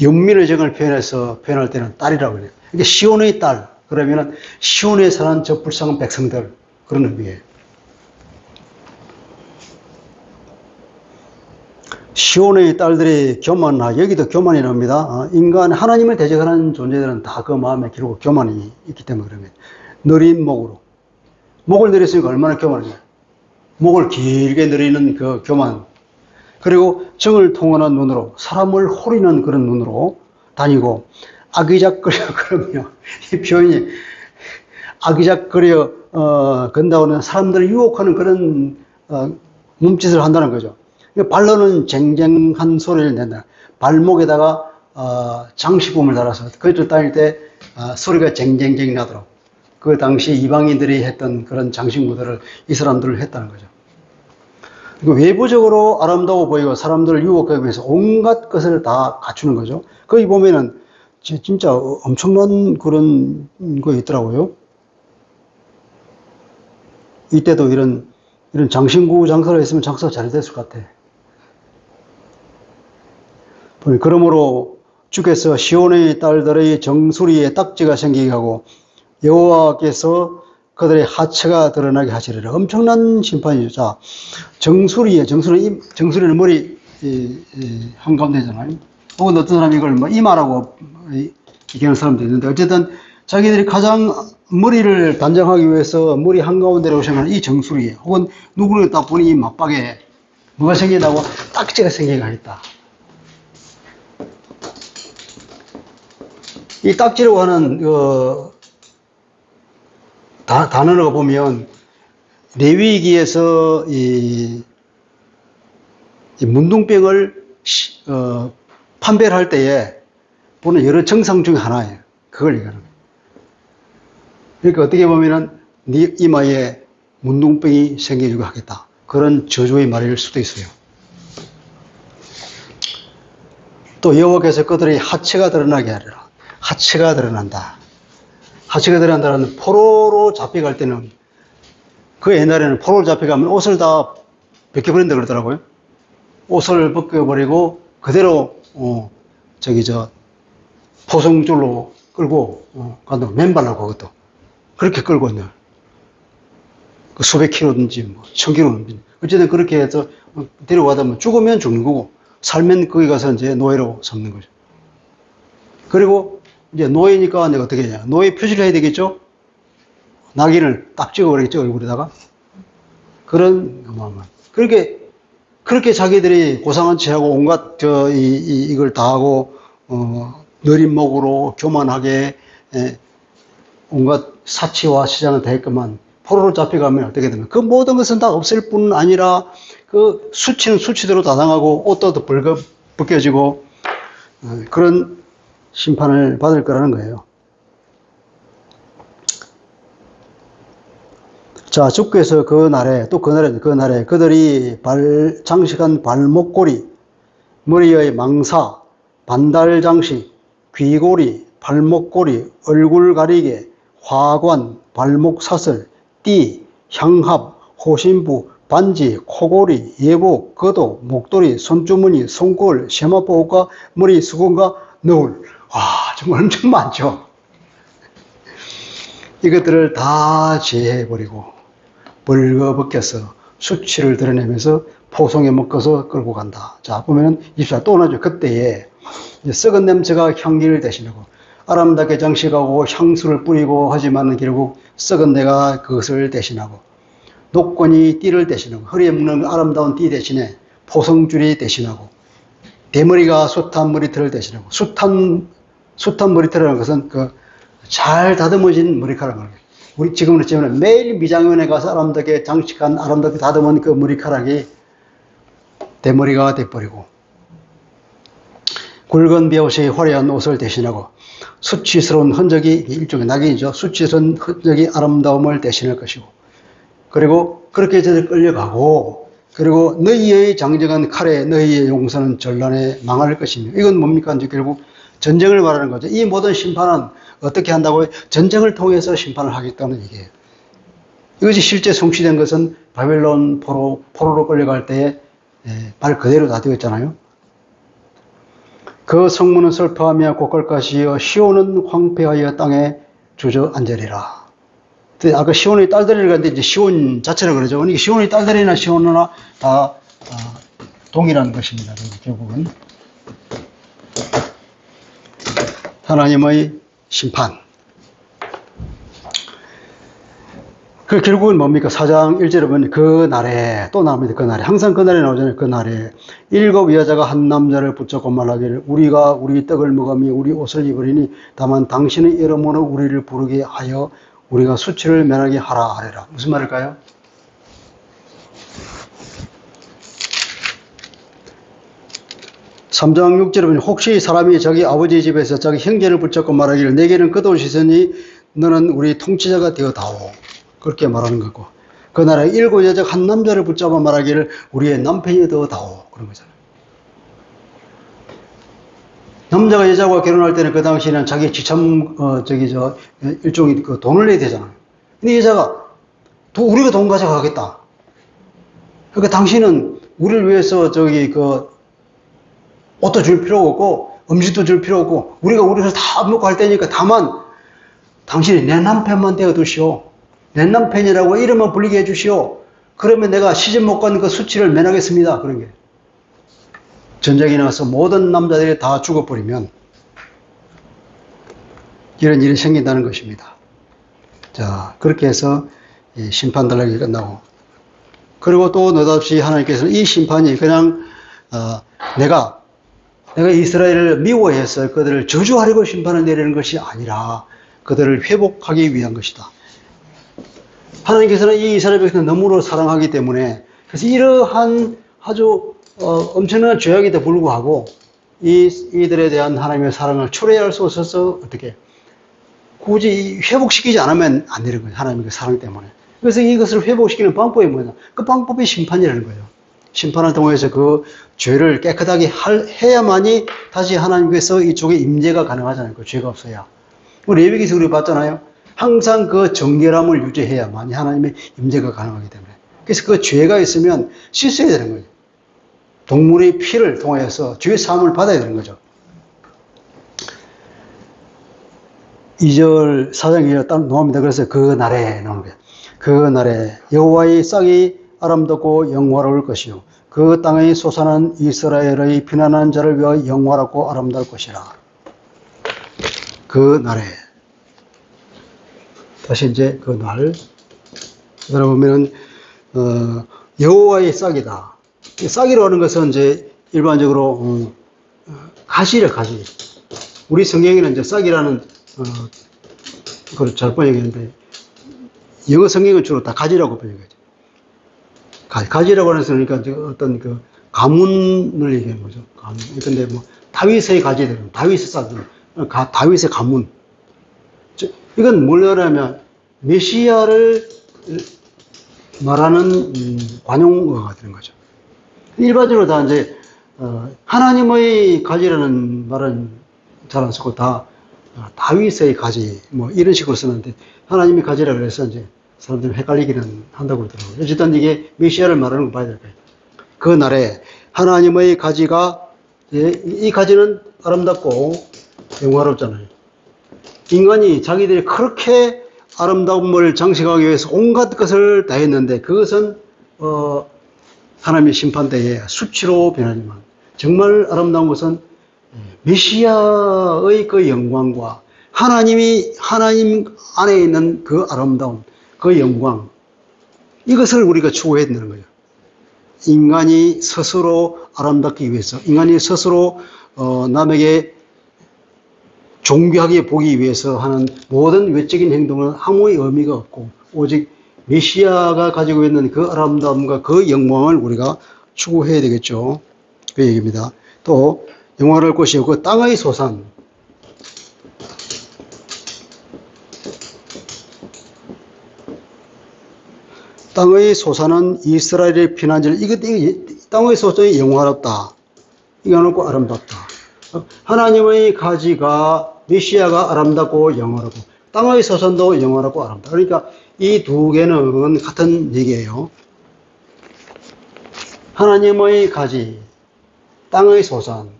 연민의 정을 표현할 때는 딸이라고 해요. 이게 시온의 딸. 그러면은 시온에 사는 저 불쌍한 백성들. 그런 의미예요. 시온의 딸들이 여기도 교만이랍니다. 인간, 하나님을 대적하는 존재들은 다 그 마음에 기르고 교만이 있기 때문에 그러면. 느린 목으로. 목을 내렸으니까 얼마나 교만이냐. 목을 길게 내리는 그 교만. 그리고 정을 통하는 눈으로, 사람을 호리는 그런 눈으로 다니고, 아기작거려, 그러면, 이 표현이, 아기작거려, 건다고는 사람들을 유혹하는 그런, 몸짓을 한다는 거죠. 발로는 쟁쟁한 소리를 낸다. 발목에다가, 장식품을 달아서, 그쪽 다닐 때, 소리가 쟁쟁쟁 나도록. 그 당시 이방인들이 했던 그런 장식무들을 이 사람들을 했다는 거죠. 외부적으로 아름다워 보이고 사람들을 유혹하기 위해서 온갖 것을 다 갖추는 거죠. 거기 보면은 진짜 엄청난 그런 거 있더라고요. 이때도 이런 장신구 장사를 했으면 장사가 잘 됐을 것 같아. 그러므로 주께서 시온의 딸들의 정수리에 딱지가 생기게 하고 여호와께서 그들의 하체가 드러나게 하시리라. 엄청난 심판이죠. 자, 정수리는 머리 한가운데잖아요. 혹은 어떤 사람이 이걸 이마라고 얘기하는 사람도 있는데 어쨌든 자기들이 가장 머리를 단정하기 위해서 머리 한가운데로 생각하는 이 정수리에 혹은 누구를 딱 보니 이 맞박에 뭐가 생긴다고 딱지가 생기게 하겠다. 이 딱지라고 하는 단어를 보면 레위기에서 이 문둥병을 판별할 때에 보는 여러 정상 중에 하나예요. 그걸 얘기하는 거예요. 그러니까 어떻게 보면은 네 이마에 문둥병이 생기게 하겠다. 그런 저주의 말일 수도 있어요. 또 여호와께서 그들의 하체가 드러나게 하리라. 하체가 드러난다. 하체가 드러난다는 포로로 잡혀갈 때는 그 옛날에는 포로로 잡혀가면 옷을 다 벗겨버린다 그러더라고요. 옷을 벗겨버리고 그대로 포송줄로 끌고 간다고 맨발로 그것도 그렇게 끌고 있는. 그 수백 킬로든지 뭐 1000킬로든지 어쨌든 그렇게 해서 데려가다 보면 죽으면 죽는 거고 살면 거기 가서 이제 노예로 삼는 거죠. 그리고 이제 노예니까 내가 어떻게 하냐. 노예 표시를 해야 되겠죠? 낙인을 딱 찍어버리겠죠, 얼굴에다가. 그런 마음만. 그렇게 자기들이 고상한 체하고 온갖, 이걸 다 하고, 느린 목으로 교만하게, 온갖 사치와 시장을 다 했건만, 포로로 잡혀가면 어떻게 되면 그 모든 것은 다 없을 뿐 아니라 그 수치는 수치대로 다 당하고 옷도 더 벗겨지고, 그런 심판을 받을 거라는 거예요. 자, 주께서 그 날에 그들이 장식한 발목고리, 머리의 망사, 반달 장식, 귀고리, 발목고리, 얼굴 가리개, 화관, 발목 사슬, 띠, 향합, 호신부, 반지, 코고리, 예복, 거도, 목도리, 손주머니, 손골, 세마포옷과 머리 수건과 너울. 와, 정말 엄청 많죠. 이것들을 다 제해버리고 벌거벗겨서 수치를 드러내면서 포송에 묶어서 끌고 간다. 자, 보면은 24, 또 나죠. 그때에 썩은 냄새가 향기를 대신하고 아름답게 장식하고 향수를 뿌리고 하지만 결국 썩은 내가 그것을 대신하고 녹건이 띠를 대신하고 허리에 묶는 아름다운 띠 대신에 포성줄이 대신하고 대머리가 숱한 머리털을 대신하고 숱한 머리털이라는 것은 잘 다듬어진 머리카락을 우리 지금은 매일 미장원에 가서 아름답게 장식한 아름답게 다듬은 그 머리카락이 대머리가 돼버리고 굵은 베옷이 화려한 옷을 대신하고 수치스러운 흔적이 일종의 낙인이죠. 수치스러운 흔적이 아름다움을 대신할 것이고 그리고 그렇게 저들 끌려가고 그리고 너희의 장정한 칼에 너희의 용서는 전란에 망할 것이며 이건 뭡니까? 이제 결국 전쟁을 말하는 거죠. 이 모든 심판은 어떻게 한다고요? 전쟁을 통해서 심판을 하겠다는 얘기예요. 이것이 실제 성취된 것은 바벨론 포로로 끌려갈 때에 말 그대로 다 되었잖아요. 그 성문은 슬퍼하며 고깔가시여 시온은 황폐하여 땅에 주저앉으리라. 아까 시온의 딸들이라 그랬는데 이제 시온 자체를 그러죠. 그러니까 시온의 딸들이나 시온이나 다 동일한 것입니다. 결국은 하나님의 심판. 그 결국은 뭡니까? 4장 1절에 보면 그 날에 또 나옵니다. 그 날에 항상 그 날에 나오잖아요. 그 날에 7 여자가 한 남자를 붙잡고 말하기를 우리가 우리 떡을 먹으며 우리 옷을 입으리니 다만 당신의 이름으로 우리를 부르게 하여 우리가 수치를 면하게 하라 하리라. 무슨 말일까요? 삼장 6절에 보면 혹시 사람이 자기 아버지 집에서 자기 형제를 붙잡고 말하기를 내게는 겉옷이 있으니 너는 우리 통치자가 되어다오. 그렇게 말하는 거고 그날에 7 여자가 한 남자를 붙잡아 말하기를 우리의 남편이 되어다오. 그런 거잖아요. 남자가 여자와 결혼할 때는 그 당시에는 자기 지참 일종의 그 돈을 내야 되잖아요. 근데 여자가 우리가 돈 가져가겠다. 그러니까 당신은 우리를 위해서 옷도 줄 필요 없고 음식도 줄 필요 없고 우리가 우리를 다 먹고 할 테니까 다만 당신이 내 남편만 되어두시오. 내 남편이라고 이름만 불리게 해주시오. 그러면 내가 시집 못 가는 그 수치를 면하겠습니다. 그런 게. 전쟁이 나서 모든 남자들이 다 죽어버리면 이런 일이 생긴다는 것입니다. 자, 그렇게 해서 심판 단락이 끝나고 그리고 또 느닷없이 하나님께서는 이 심판이 그냥 내가 이스라엘을 미워해서 그들을 저주하려고 심판을 내리는 것이 아니라 그들을 회복하기 위한 것이다. 하나님께서는 이 이스라엘 백성을 너무나 사랑하기 때문에 그래서 이러한 아주 엄청난 죄악에도 불구하고 이들에 대한 하나님의 사랑을 초래할 수 없어서 어떻게 굳이 회복시키지 않으면 안 되는 거예요. 하나님의 사랑 때문에. 그래서 이것을 회복시키는 방법이 뭐냐? 그 방법이 심판이라는 거예요. 심판을 통해서 그 죄를 깨끗하게 해야만이 다시 하나님께서 이쪽에 임재가 가능하잖아요. 그 죄가 없어야. 레위기에서 우리 봤잖아요. 항상 그 정결함을 유지해야만이 하나님의 임재가 가능하기 때문에. 그래서 그 죄가 있으면 씻어야 되는 거예요. 동물의 피를 통해서 죄 사함을 받아야 되는 거죠. 2절 4장 2절 딱 나옵니다. 그래서 그 날에 나오는 거예요. 그 날에 여호와의 싹이 아름답고 영화로울 것이요 그 땅의 솟아난 이스라엘의 피난한 자를 위하여 영화롭고 아름다울 것이라. 그 날에 다시 이제 그 날 여러분 보면 여호와의 싹이다. 싹이라고 하는 것은 이제 일반적으로 가지래 가지. 우리 성경에는 이제 싹이라는 그걸 잘 번역했는데 영어 성경은 주로 다 가지라고 번역하죠. 가지라고 하는 것은 그러니까 어떤 그 가문을 얘기하는 거죠. 가문. 근데 뭐 다윗의 가지들은 다윗의 싹들, 다윗의 가문. 이건 뭐냐면 메시아를 말하는 관용어가 되는 거죠. 일반적으로 다 이제 하나님의 가지라는 말은 잘 안 쓰고 다 다윗의 가지 뭐 이런 식으로 쓰는데 하나님의 가지라 그래서 이제 사람들이 헷갈리기는 한다고 그러더라고요. 어쨌든 이게 메시아를 말하는 거 봐야 될 거예요. 그 날에 하나님의 가지가 이 가지는 아름답고 영화롭잖아요. 인간이 자기들이 그렇게 아름다움을 장식하기 위해서 온갖 것을 다 했는데 그것은 하나님의 심판대에 수치로 변하지만 정말 아름다운 것은 메시아의 그 영광과 하나님 안에 있는 그 아름다움, 그 영광, 이것을 우리가 추구해야 되는 거예요. 인간이 스스로 아름답기 위해서, 인간이 스스로 남에게 존귀하게 보기 위해서 하는 모든 외적인 행동은 아무 의미가 없고 오직 메시아가 가지고 있는 그 아름다움과 그 영광을 우리가 추구해야 되겠죠. 그 얘기입니다. 또 영화로울 것이요 그 땅의 소산, 땅의 소산은 이스라엘의 피난지를 땅의 소산이 영화롭다. 이거는 아름답다. 하나님의 가지가 메시아가 아름답고 영화롭고 땅의 소산도 영화롭고 아름답다. 그러니까 이 두 개는 같은 얘기예요. 하나님의 가지, 땅의 소산.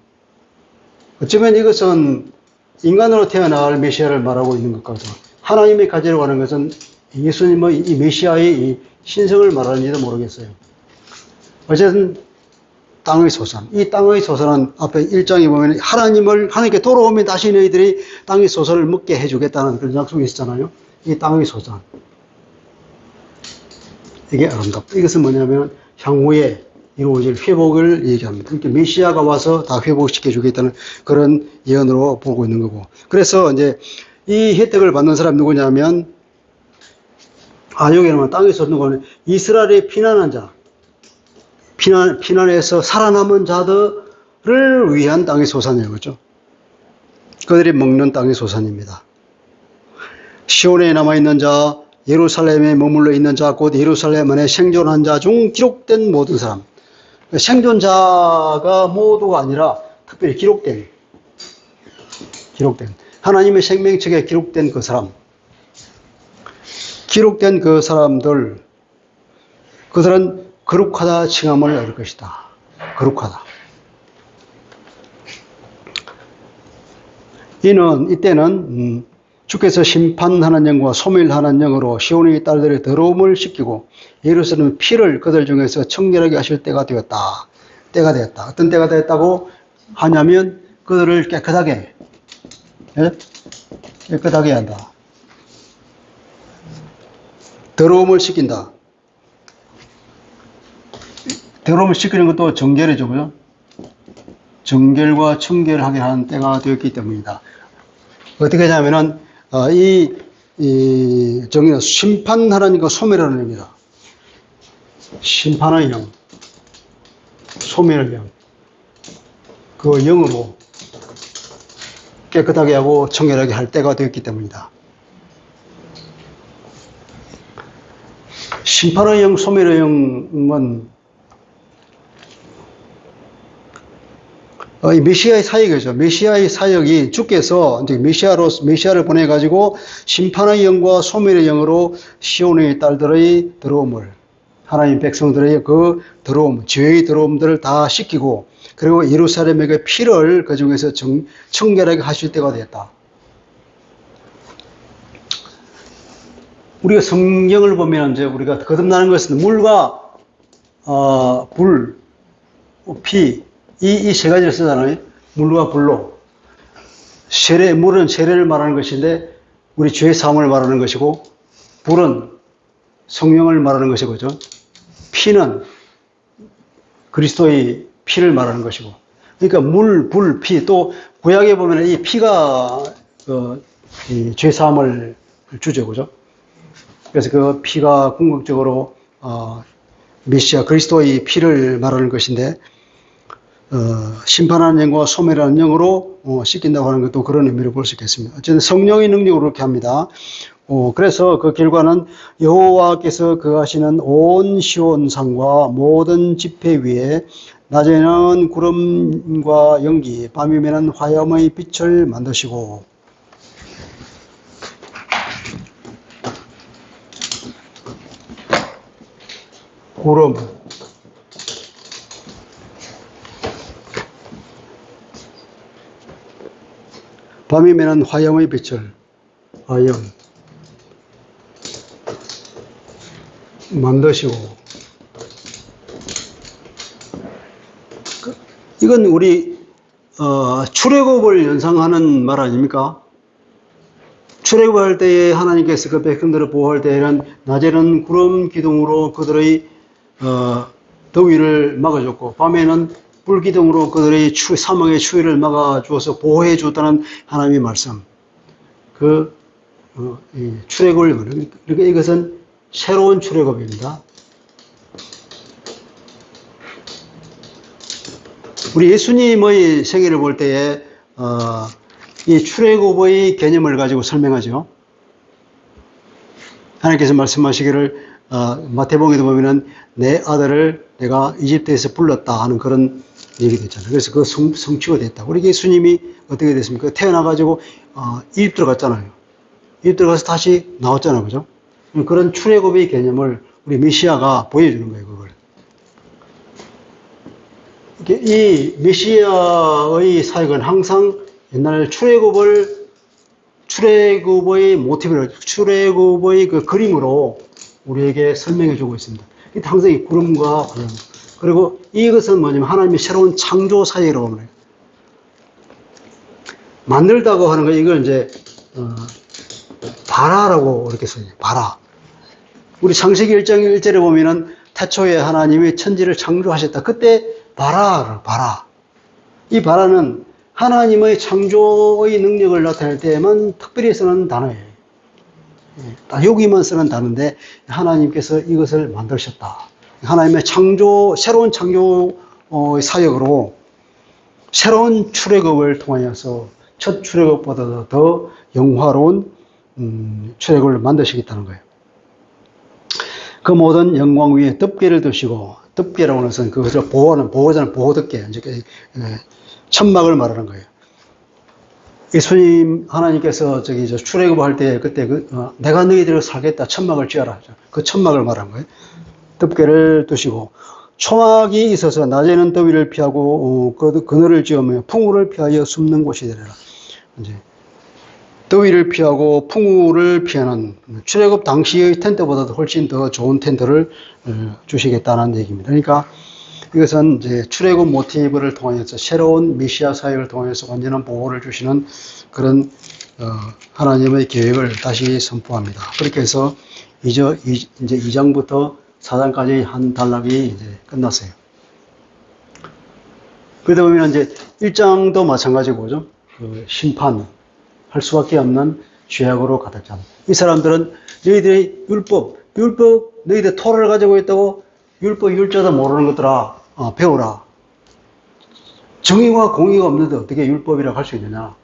어쩌면 이것은 인간으로 태어날 메시아를 말하고 있는 것 같고 하나님의 가지라고 하는 것은 예수님의 이 메시아의 이 신성을 말하는지도 모르겠어요. 어쨌든 땅의 소산. 이 땅의 소산은 앞에 1장에 보면 하나님께 돌아오면 다시 너희들이 땅의 소산을 먹게 해주겠다는 그런 약속이 있었잖아요. 이 땅의 소산. 이게 아름답다. 이것은 뭐냐면 향후에 이루어질 회복을 얘기합니다. 그러니까 메시아가 와서 다 회복시켜 주겠다는 그런 예언으로 보고 있는 거고. 그래서 이제 이 혜택을 받는 사람이 누구냐면 여기는 땅에서 누구는 이스라엘의 피난한 자, 피난해서 살아남은 자들을 위한 땅의 소산이에요. 그렇죠? 그들이 먹는 땅의 소산입니다. 시온에 남아있는 자, 예루살렘에 머물러 있는 자, 곧 예루살렘 안에 생존한 자 중 기록된 모든 사람. 생존자가 모두가 아니라 특별히 기록된 하나님의 생명책에 기록된 그 사람, 기록된 그 사람들, 그들은 거룩하다 칭함을 얻을 것이다. 거룩하다. 이때는 주께서 심판하는 영과 소멸하는 영으로 시온의 딸들의 더러움을 씻기고 예루살렘 피를 그들 중에서 청결하게 하실 때가 되었다. 때가 되었다. 어떤 때가 되었다고 하냐면 그들을 깨끗하게 한다. 더러움을 씻긴다. 더러움을 씻기는 것도 정결이죠. 그죠? 정결과 청결하게 하는 때가 되었기 때문이다. 어떻게 하냐면은 이 정의는 심판하는 거 소멸하는 의미다. 심판의 영, 소멸의 영. 그 영으로 깨끗하게 하고 청결하게 할 때가 되었기 때문이다. 심판의 영, 소멸의 영은 이 메시아의 사역이죠. 메시아의 사역이 주께서 이제 메시아를 보내가지고 심판의 영과 소멸의 영으로 시온의 딸들의 더러움을, 하나님 백성들의 그 더러움, 죄의 더러움들을 다 씻기고, 그리고 예루살렘에게 피를 그 중에서 청결하게 하실 때가 되었다. 우리가 성경을 보면 이제 우리가 거듭나는 것은 물과 불, 피, 이 세 가지를 쓰잖아요. 물과 불로. 물은 세례를 말하는 것인데 우리 죄 사함을 말하는 것이고, 불은 성령을 말하는 것이고, 그죠? 피는 그리스도의 피를 말하는 것이고. 그러니까 물, 불, 피, 또 구약에 보면 이 피가 이 죄 사함을 주죠, 그죠? 그래서 그 피가 궁극적으로 메시아 그리스도의 피를 말하는 것인데, 심판하는 영과 소멸하는 영으로 씻긴다고 하는 것도 그런 의미로 볼 수 있겠습니다. 어쨌든 성령의 능력으로 그렇게 합니다. 그래서 그 결과는 여호와께서 거하시는 온 시온산과 모든 지폐 위에 낮에는 구름과 연기, 밤이면은 화염의 빛을 만드시고, 구름, 밤이면은 화염의 빛을, 화염, 만드시고. 이건 우리, 출애굽을 연상하는 말 아닙니까? 출애굽할 때에 하나님께서 그 백성들을 보호할 때에는 낮에는 구름 기둥으로 그들의, 더위를 막아줬고, 밤에는 불 기둥으로 그들의 사망의 추위를 막아주어서 보호해 줬다는 하나님의 말씀. 출애굽을 말합니다. 그러니까 이것은 새로운 출애굽입니다. 우리 예수님의 생애를 볼 때에 이 출애굽의 개념을 가지고 설명하죠. 하나님께서 말씀하시기를 마태복음에도 보면은 내 아들을 내가 이집트에서 불렀다 하는 그런 얘기도 있잖아요. 그래서 그 성취가 됐다. 우리 예수님이 어떻게 됐습니까? 태어나가지고 이집트 들어갔잖아요. 이집트 들어가서 다시 나왔잖아요. 그죠? 그런 출애굽의 개념을 우리 메시아가 보여주는 거예요. 그걸. 이 메시아의 사역은 항상 옛날 출애굽의 모티브를, 출애굽의 그 그림으로 우리에게 설명해 주고 있습니다. 항상 이 구름과 구름. 그리고 이것은 뭐냐면 하나님의 새로운 창조 사역이라고 합니다. 만들다고 하는 거, 이걸 이제, 바라라고 이렇게 써요. 바라. 우리 창세기 1장 1절에 보면은 태초에 하나님이 천지를 창조하셨다. 그때 바라. 이 바라는 하나님의 창조의 능력을 나타낼 때에만 특별히 쓰는 단어예요. 여기만 쓰는 단어인데 하나님께서 이것을 만드셨다. 하나님의 새로운 창조 사역으로 새로운 출애굽을 통하여서 첫 출애굽보다 더 영화로운 출애굽을 만드시겠다는 거예요. 그 모든 영광 위에 덮개를 두시고, 덮개라고 하는 것은 그것을 보호자는 보호덮개, 천막을 말하는 거예요. 예수님 하나님께서 출애굽할 때 그때 내가 너희들을 살겠다 천막을 지어라, 그 천막을 말하는 거예요. 덮개를 두시고 초막이 있어서 낮에는 더위를 피하고 그늘을 지으며 풍우를 피하여 숨는 곳이 되리라. 이제 더위를 피하고 풍우를 피하는 출애굽 당시의 텐트보다도 훨씬 더 좋은 텐트를 주시겠다는 얘기입니다. 그러니까 이것은 이제 출애굽 모티브를 통해서 새로운 메시아 사역을 통해서 완전한 보호를 주시는 그런 하나님의 계획을 다시 선포합니다. 그렇게 해서 이제 2장부터 4장까지 한 단락이 이제 끝났어요. 그러다 보면 이제 1장도 마찬가지고, 그죠? 심판할 수밖에 없는 죄악으로 가득한. 이 사람들은 너희들의 율법, 너희들 토를 가지고 있다고 율자도 모르는 것들아, 배우라. 정의와 공의가 없는데 어떻게 율법이라고 할 수 있느냐.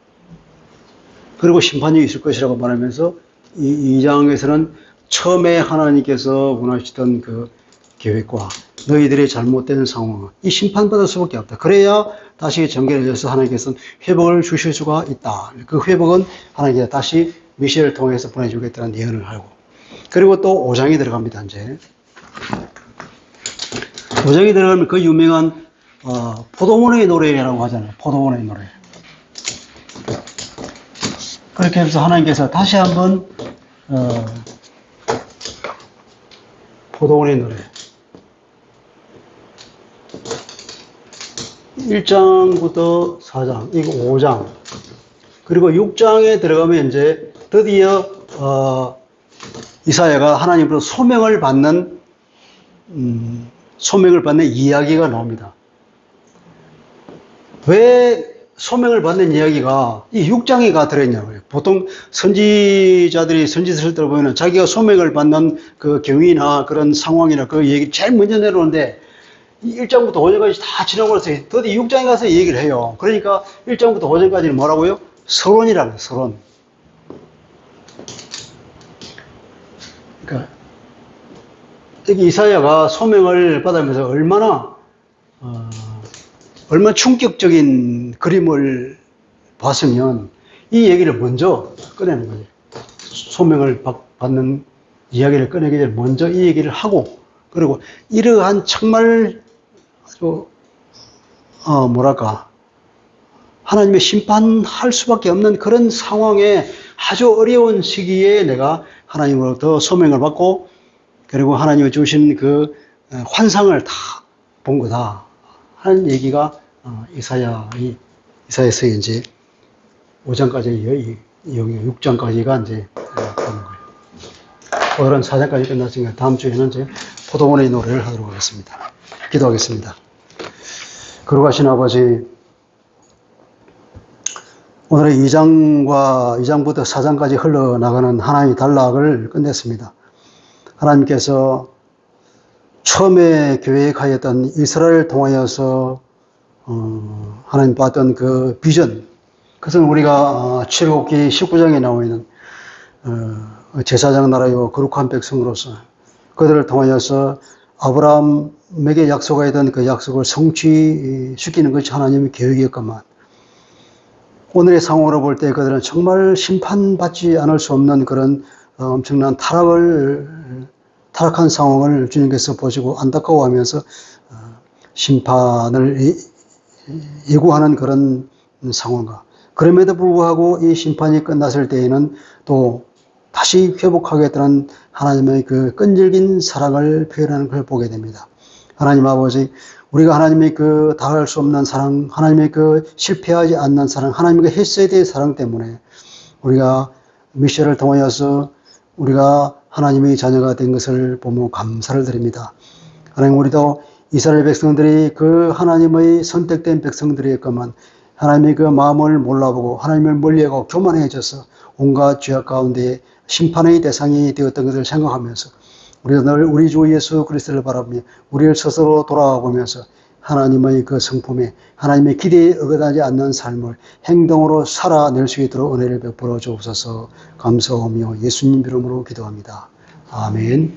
그리고 심판이 있을 것이라고 말하면서 이 장에서는 처음에 하나님께서 원하시던 그 계획과 너희들의 잘못된 상황, 이 심판받을 수밖에 없다. 그래야 다시 정결해져서 하나님께서는 회복을 주실 수가 있다. 그 회복은 하나님께서 다시 메시아를 통해서 보내주겠다는 예언을 하고. 그리고 또 5장이 들어갑니다, 이제. 5장이 들어가면 그 유명한, 포도원의 노래라고 하잖아요. 포도원의 노래. 그렇게 해서 하나님께서 다시 한번, 포도원의 노래. 1장부터 4장, 이거 5장. 그리고 6장에 들어가면 이제 드디어, 이사야가 하나님으로부터 소명을 받는 이야기가 나옵니다. 왜 소명을 받는 이야기가 이 6장에가 들어있냐고요. 보통 선지자들이 선지서를 들어보면 자기가 소명을 받는 그 경위나 그런 상황이나 그 얘기 제일 먼저 내려오는데 1장부터 5장까지 다 지나고 나서 드디어 6장에 가서 얘기를 해요. 그러니까 1장부터 5장까지는 뭐라고요? 서론이라고요. 서론. 그러니까 여기 이사야가 소명을 받으면서 얼마나 충격적인 그림을 봤으면 이 얘기를 먼저 꺼내는 거예요. 소명을 받는 이야기를 꺼내기 전에 먼저 이 얘기를 하고, 그리고 이러한 정말 아주 하나님의 심판할 수밖에 없는 그런 상황에 아주 어려운 시기에 내가 하나님으로부터 소명을 받고, 그리고 하나님이 주신 그 환상을 다 본 거다 하는 얘기가 이사야서 이제 5장까지, 여기 6장까지가 이제 되는 거예요. 오늘은 4장까지 끝났으니까 다음 주에는 이제 포도원의 노래를 하도록 하겠습니다. 기도하겠습니다. 거룩하신 아버지, 오늘의 2장부터 4장까지 흘러나가는 하나님의 단락을 끝냈습니다. 하나님께서 처음에 계획하였던 이스라엘을 통하여서 하나님 봤던 그 비전, 그것은 우리가 출애굽기 19장에 나와 있는 제사장 나라요 거룩한 백성으로서 그들을 통하여서 아브라함에게 약속하였던 그 약속을 성취시키는 것이 하나님의 계획이었건만, 오늘의 상황으로 볼 때 그들은 정말 심판받지 않을 수 없는 그런 엄청난 타락한 상황을 주님께서 보시고 안타까워하면서 심판을 예고하는 그런 상황과, 그럼에도 불구하고 이 심판이 끝났을 때에는 또 다시 회복하겠다는 하나님의 그 끈질긴 사랑을 표현하는 걸 보게 됩니다. 하나님 아버지, 우리가 하나님의 그 다할 수 없는 사랑, 하나님의 그 실패하지 않는 사랑, 하나님의 그 했어야 될 사랑 때문에 우리가 미션을 통하여서 우리가 하나님의 자녀가 된 것을 보며 감사를 드립니다. 하나님, 우리도 이스라엘 백성들이 그 하나님의 선택된 백성들이었건만 하나님의 그 마음을 몰라보고 하나님을 멀리하고 교만해져서 온갖 죄악 가운데 심판의 대상이 되었던 것을 생각하면서 우리가 늘 우리 주 예수 그리스도를 바라보며 우리를 스스로 돌아보면서 하나님의 그 성품에, 하나님의 기대에 어긋나지 않는 삶을 행동으로 살아낼 수 있도록 은혜를 베풀어 주옵소서. 감사하며 예수님 이름으로 기도합니다. 아멘.